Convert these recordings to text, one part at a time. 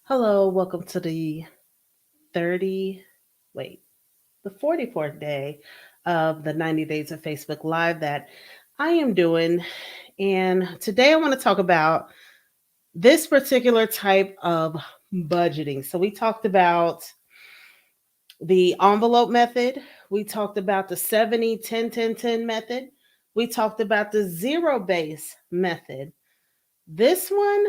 Hello, welcome to the 30, wait, the 44th day of the 90 Days of Facebook Live that I am doing. And today I want to talk about this particular type of budgeting. So we talked about the envelope method, we talked about the 70, 10, 10, 10 method, we talked about the zero base method. This one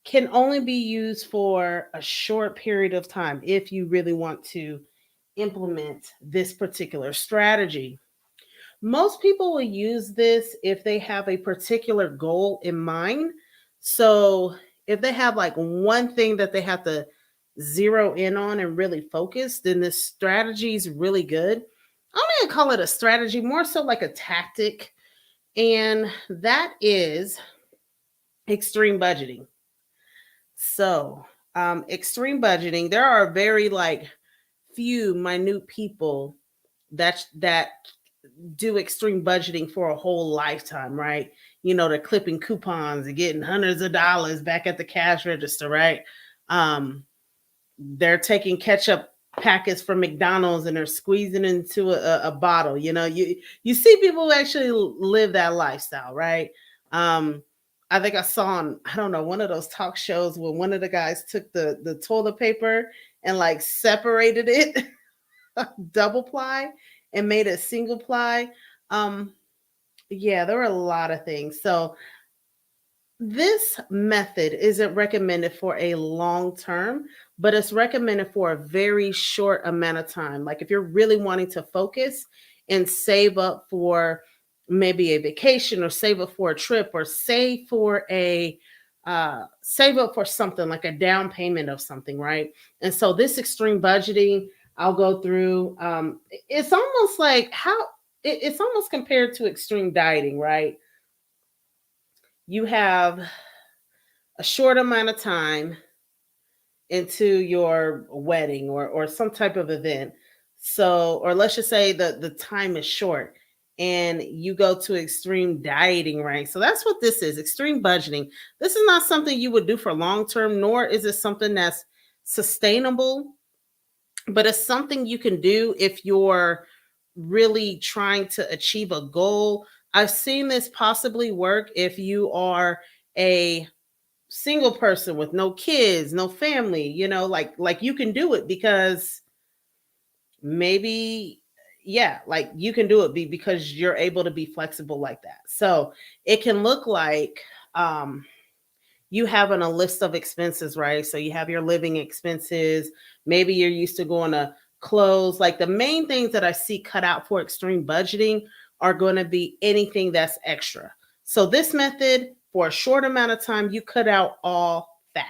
can only be used for a short period of time if you really want to implement this particular strategy. Most people will use this if they have a particular goal in mind. So, if they have like one thing that they have to zero in on and really focus, then this strategy is really good. I'm going to call it a strategy, more so like a tactic, and that is extreme budgeting. So, extreme budgeting, there are very like few minute people that do extreme budgeting for a whole lifetime, right? They're clipping coupons and getting hundreds of dollars back at the cash register, right? They're taking ketchup packets from McDonald's and they're squeezing into a bottle. You see people who actually live that lifestyle, right? Um, I think I saw on, I don't know, one of those talk shows where one of the guys took the toilet paper and like separated it double ply and made it single ply. Um, yeah, there were a lot of things. So this method isn't recommended for a long term, but it's recommended for a very short amount of time. Like if you're really wanting to focus and save up for maybe a vacation or save up for a trip or save up for something like a down payment of something, right? And so this extreme budgeting, I'll go through. It's almost like it's almost compared to extreme dieting, right? You have a short amount of time into your wedding or some type of event. So, or let's just say the time is short and you go to extreme dieting, right? So that's what this is, extreme budgeting. This is not something you would do for long term, nor is it something that's sustainable, but it's something you can do if you're really trying to achieve a goal. I've seen this possibly work if you are a single person with no kids, no family, like you can do it because maybe like you can do it because you're able to be flexible like that. So, it can look like you having a list of expenses, right? So you have your living expenses, maybe you're used to going to clothes. Like the main things that I see cut out for extreme budgeting are going to be anything that's extra. So this method, for a short amount of time, you cut out all fat.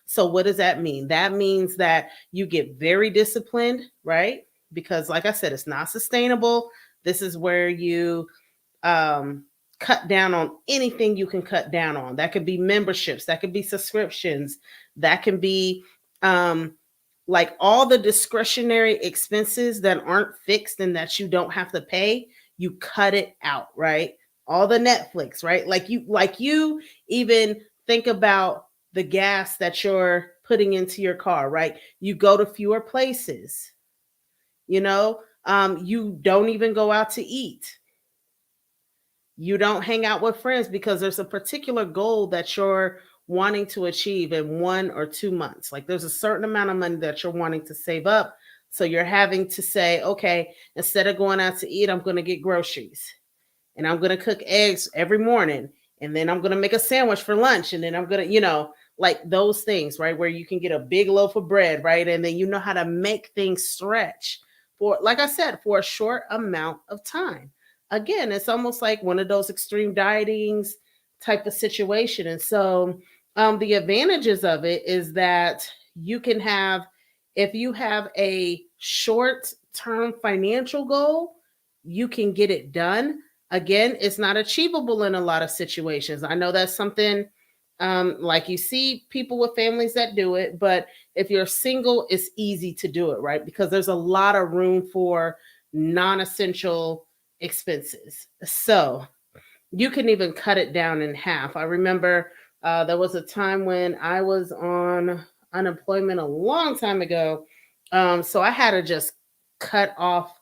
So what does that mean? That means that you get very disciplined, right? Because like I said, it's not sustainable. This is where you um cut down on anything you can cut down on. That could be memberships, that could be subscriptions, that can be um like all the discretionary expenses that aren't fixed and that you don't have to pay, you cut it out, right? All the Netflix, right? Like you even think about the gas that you're putting into your car, right? You go to fewer places, you don't even go out to eat, you don't hang out with friends because there's a particular goal that you're wanting to achieve in 1 or 2 months. Like there's a certain amount of money that you're wanting to save up. So you're having to say, okay, instead of going out to eat, I'm going to get groceries and I'm going to cook eggs every morning. And then I'm going to make a sandwich for lunch. And then I'm going to, like those things, right? Where you can get a big loaf of bread, right? And then you know how to make things stretch for, like I said, for a short amount of time. Again, it's almost like one of those extreme dietings type of situation. And so the advantages of it is that you can have, if you have a short term financial goal, you can get it done. Again, it's not achievable in a lot of situations. I know that's something like you see people with families that do it, but if you're single, it's easy to do it, right? Because there's a lot of room for non essential expenses. So you can even cut it down in half. I remember There was a time when I was on unemployment a long time ago. So I had to just cut off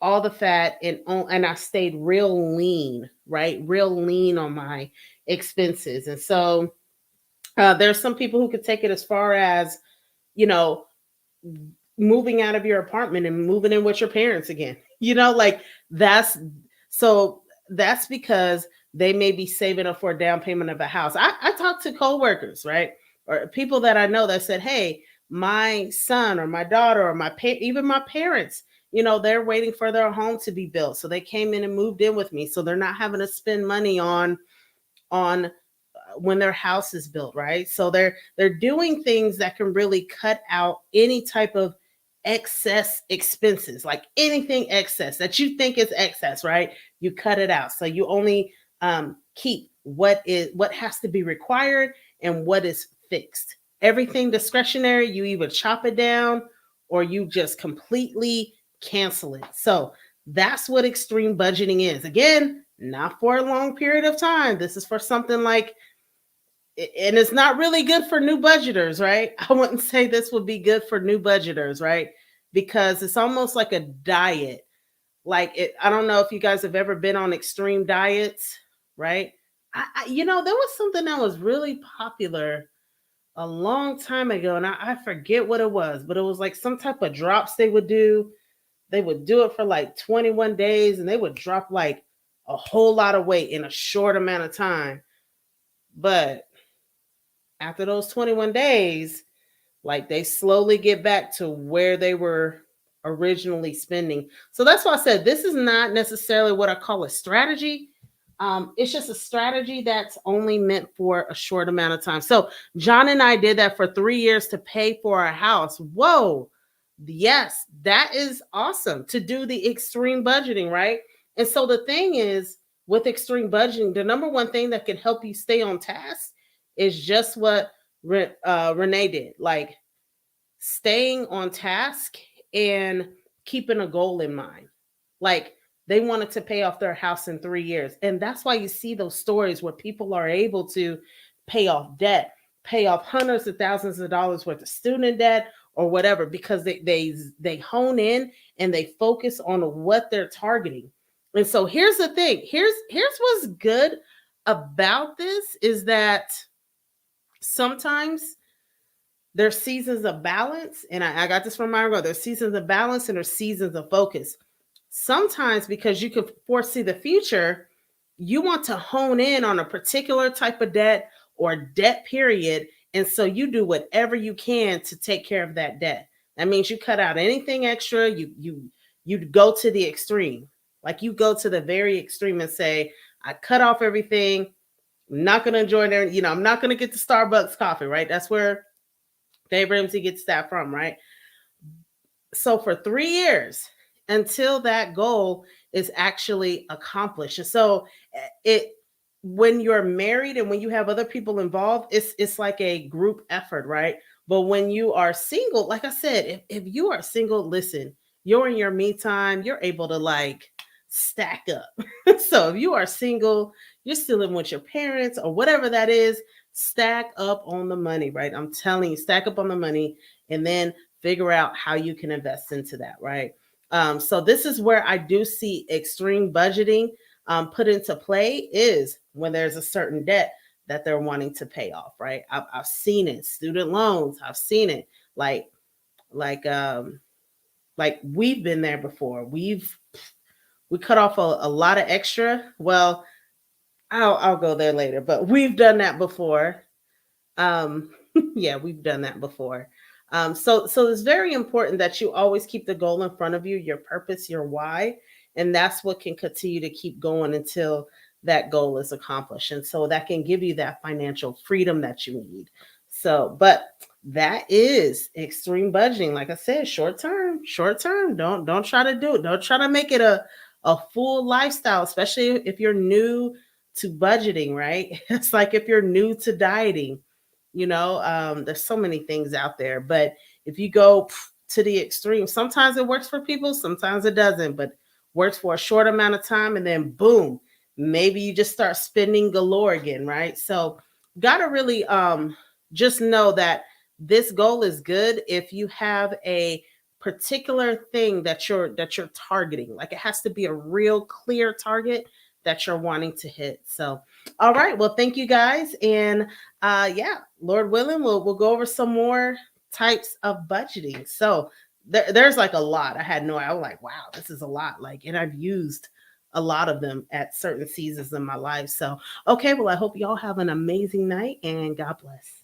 all the fat and I stayed real lean, right? Real lean on my expenses. And so there's some people who could take it as far as, you know, moving out of your apartment and moving in with your parents again. Like that's so that's because they may be saving up for a down payment of a house. I talked to coworkers, right? Or people that I know that said, hey, my son or my daughter or even my parents, they're waiting for their home to be built. So they came in and moved in with me. So they're not having to spend money on when their house is built, right? So they're doing things that can really cut out any type of excess expenses, like anything excess that you think is excess, right? You cut it out. So you only keep what has to be required and what is fixed. Everything discretionary, you either chop it down or you just completely cancel it. So that's what extreme budgeting is. Again, not for a long period of time. This is for something like, and it's not really good for new budgeters, right? I wouldn't say this would be good for new budgeters, right? Because it's almost like a diet. I don't know if you guys have ever been on extreme diets, right? There was something that was really popular a long time ago, and I forget what it was, but it was like some type of drops they would do. They would do it for like 21 days, and they would drop like a whole lot of weight in a short amount of time. But after those 21 days, like they slowly get back to where they were originally spending. So that's why I said this is not necessarily what I call a strategy. It's just a strategy that's only meant for a short amount of time. So John and I did that for 3 years to pay for our house. Whoa. Yes, that is awesome to do the extreme budgeting, right? And so the thing is, with extreme budgeting, the number one thing that can help you stay on task is just what Renee did, like staying on task and keeping a goal in mind. Like they wanted to pay off their house in 3 years. And that's why you see those stories where people are able to pay off debt, pay off hundreds of thousands of dollars worth of student debt or whatever, because they hone in and they focus on what they're targeting. And so here's the thing. Here's what's good about this is that sometimes there's seasons of balance, and I got this from my girl. There's seasons of balance and there's seasons of focus. Sometimes because you can foresee the future, you want to hone in on a particular type of debt or debt period. And so you do whatever you can to take care of that debt. That means you cut out anything extra. You go to the extreme. Like you go to the very extreme and say, I cut off everything. I'm not going to enjoy there. I'm not going to get the Starbucks coffee, right? That's where Dave Ramsey gets that from, right? So for 3 years until that goal is actually accomplished. And so it when you're married and when you have other people involved, it's like a group effort, right? But when you are single, like I said, if you are single, listen, you're in your me time, you're able to like stack up. So if you are single, you're still living with your parents or whatever that is, stack up on the money, right? I'm telling you, stack up on the money and then figure out how you can invest into that, right? So this is where I do see extreme budgeting put into play is when there's a certain debt that they're wanting to pay off, right? I've seen it, student loans. I've seen it, like we've been there before. We cut off a lot of extra. Well, I'll go there later, but we've done that before. Yeah, we've done that before. So it's very important that you always keep the goal in front of you, your purpose, your why, and that's what can continue to keep going until that goal is accomplished. And so that can give you that financial freedom that you need. So, but that is extreme budgeting. Like I said, short term, short term. Don't try to do it. Don't try to make it a full lifestyle, especially if you're new to budgeting, right? It's like if you're new to dieting, there's so many things out there. But if you go to the extreme, sometimes it works for people, sometimes it doesn't, but works for a short amount of time and then boom, maybe you just start spending galore again, right? So gotta really just know that this goal is good if you have a particular thing that you're targeting. Like, it has to be a real clear target that you're wanting to hit. So all right, well, thank you guys. And yeah, Lord willing, we'll go over some more types of budgeting. So there's like a lot. I had no, I was like, wow, this is a lot. Like, and I've used a lot of them at certain seasons in my life. So okay, well, I hope y'all have an amazing night and God bless.